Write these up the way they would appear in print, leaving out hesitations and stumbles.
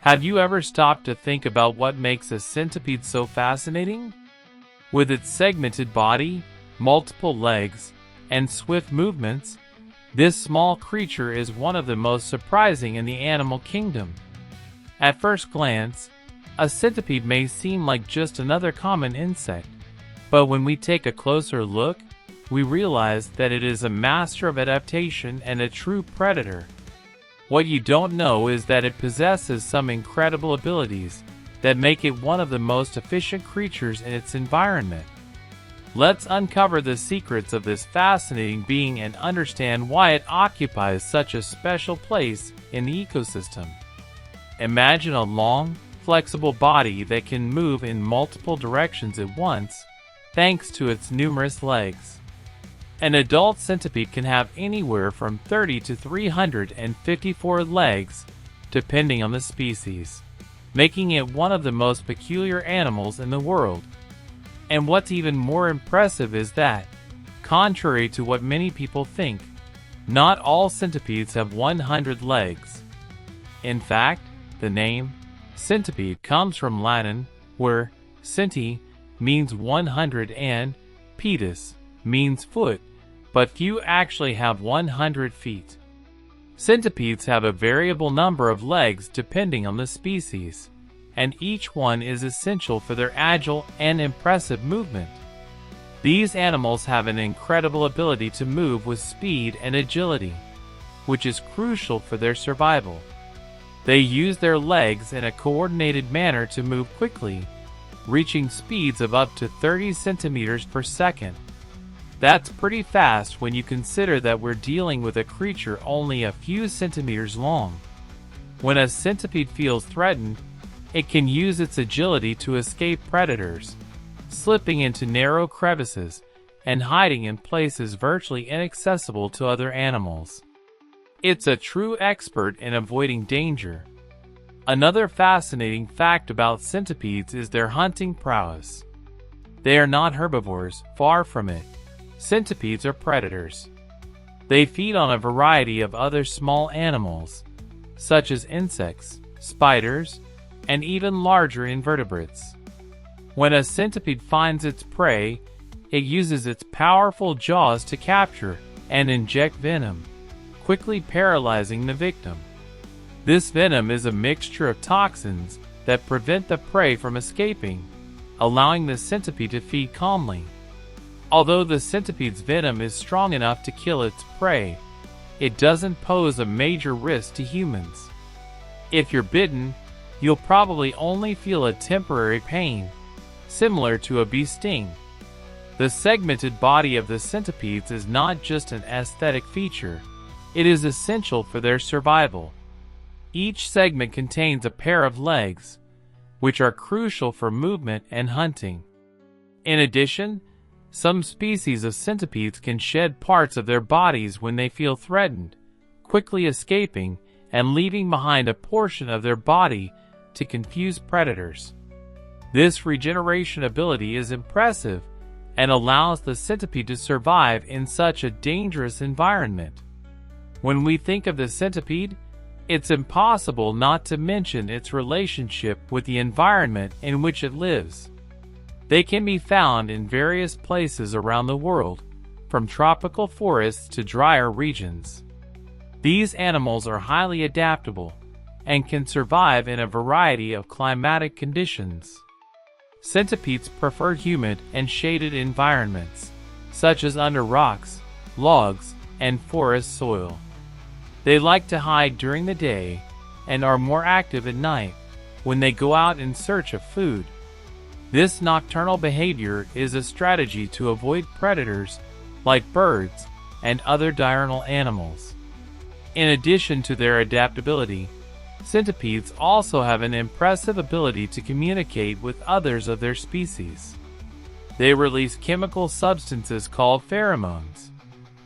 Have you ever stopped to think about what makes a centipede so fascinating? With its segmented body, multiple legs, and swift movements, this small creature is one of the most surprising in the animal kingdom. At first glance, a centipede may seem like just another common insect, but when we take a closer look, we realize that it is a master of adaptation and a true predator. What you don't know is that it possesses some incredible abilities that make it one of the most efficient creatures in its environment. Let's uncover the secrets of this fascinating being and understand why it occupies such a special place in the ecosystem. Imagine a long, flexible body that can move in multiple directions at once, thanks to its numerous legs. An adult centipede can have anywhere from 30 to 354 legs, depending on the species, making it one of the most peculiar animals in the world. And what's even more impressive is that, contrary to what many people think, not all centipedes have 100 legs. In fact, the name centipede comes from Latin, where centi means 100 and pedis means foot, but few actually have 100 feet. Centipedes have a variable number of legs depending on the species, and each one is essential for their agile and impressive movement. These animals have an incredible ability to move with speed and agility, which is crucial for their survival. They use their legs in a coordinated manner to move quickly, reaching speeds of up to 30 centimeters per second. That's pretty fast when you consider that we're dealing with a creature only a few centimeters long. When a centipede feels threatened, it can use its agility to escape predators, slipping into narrow crevices and hiding in places virtually inaccessible to other animals. It's a true expert in avoiding danger. Another fascinating fact about centipedes is their hunting prowess. They are not herbivores, far from it. Centipedes are predators. They feed on a variety of other small animals, such as insects, spiders, and even larger invertebrates. When a centipede finds its prey, it uses its powerful jaws to capture and inject venom, quickly paralyzing the victim. This venom is a mixture of toxins that prevent the prey from escaping, allowing the centipede to feed calmly. Although the centipede's venom is strong enough to kill its prey, it doesn't pose a major risk to humans. If you're bitten, you'll probably only feel a temporary pain, similar to a bee sting. The segmented body of the centipedes is not just an aesthetic feature, it is essential for their survival. Each segment contains a pair of legs, which are crucial for movement and hunting. In addition, some species of centipedes can shed parts of their bodies when they feel threatened, quickly escaping and leaving behind a portion of their body to confuse predators. This regeneration ability is impressive and allows the centipede to survive in such a dangerous environment. When we think of the centipede, it's impossible not to mention its relationship with the environment in which it lives. They can be found in various places around the world, from tropical forests to drier regions. These animals are highly adaptable and can survive in a variety of climatic conditions. Centipedes prefer humid and shaded environments, such as under rocks, logs, and forest soil. They like to hide during the day and are more active at night when they go out in search of food. This nocturnal behavior is a strategy to avoid predators like birds and other diurnal animals. In addition to their adaptability, centipedes also have an impressive ability to communicate with others of their species. They release chemical substances called pheromones,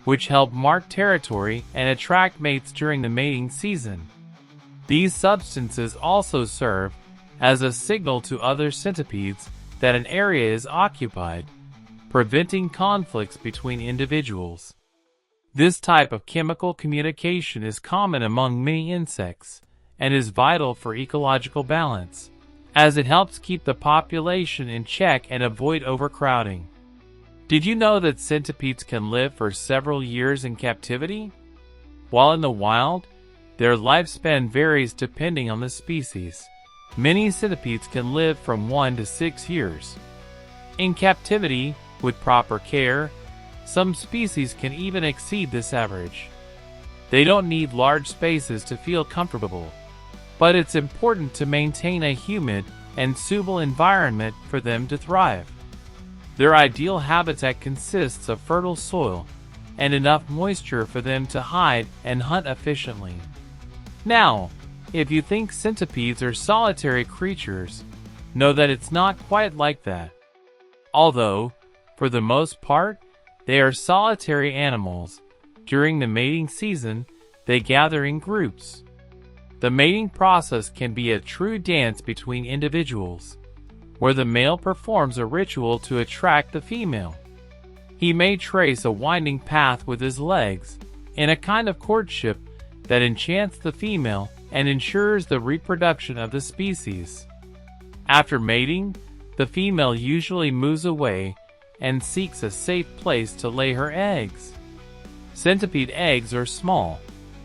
which help mark territory and attract mates during the mating season. These substances also serve as a signal to other centipedes that an area is occupied, preventing conflicts between individuals. This type of chemical communication is common among many insects, and is vital for ecological balance, as it helps keep the population in check and avoid overcrowding. Did you know that centipedes can live for several years in captivity? While in the wild, their lifespan varies depending on the species. Many centipedes can live from 1 to 6 years. In captivity, with proper care, some species can even exceed this average. They don't need large spaces to feel comfortable, but it's important to maintain a humid and suitable environment for them to thrive. Their ideal habitat consists of fertile soil and enough moisture for them to hide and hunt efficiently. Now, if you think centipedes are solitary creatures, know that it's not quite like that. Although, for the most part, they are solitary animals, during the mating season, they gather in groups. The mating process can be a true dance between individuals, where the male performs a ritual to attract the female. He may trace a winding path with his legs, in a kind of courtship that enchants the female and ensures the reproduction of the species. After mating, the female usually moves away and seeks a safe place to lay her eggs. Centipede eggs are small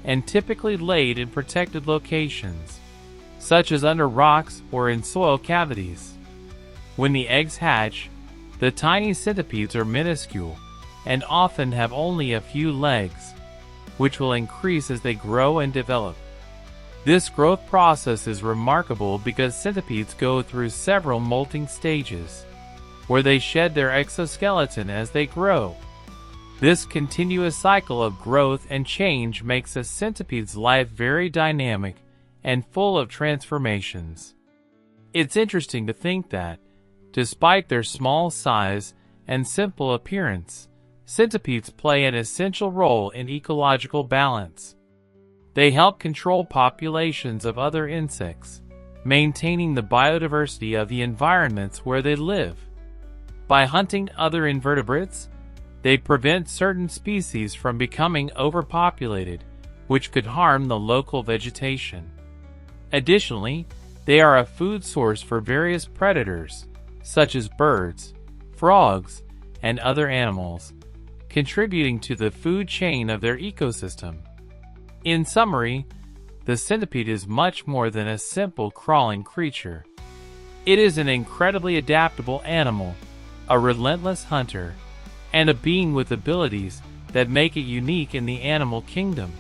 and typically laid in protected locations, such as under rocks or in soil cavities. When the eggs hatch, the tiny centipedes are minuscule and often have only a few legs, which will increase as they grow and develop. This growth process is remarkable because centipedes go through several molting stages, where they shed their exoskeleton as they grow. This continuous cycle of growth and change makes a centipede's life very dynamic and full of transformations. It's interesting to think that, despite their small size and simple appearance, centipedes play an essential role in ecological balance. They help control populations of other insects, maintaining the biodiversity of the environments where they live. By hunting other invertebrates, they prevent certain species from becoming overpopulated, which could harm the local vegetation. Additionally, they are a food source for various predators, such as birds, frogs, and other animals, contributing to the food chain of their ecosystem. In summary, the centipede is much more than a simple crawling creature. It is an incredibly adaptable animal, a relentless hunter, and a being with abilities that make it unique in the animal kingdom.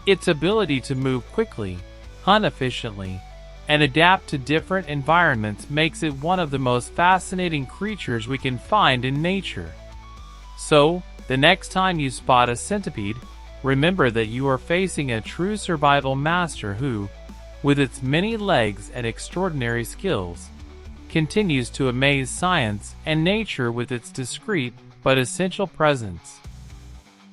Its ability to move quickly, hunt efficiently, and adapt to different environments makes it one of the most fascinating creatures we can find in nature. So, the next time you spot a centipede, remember that you are facing a true survival master who, with its many legs and extraordinary skills, continues to amaze science and nature with its discreet but essential presence.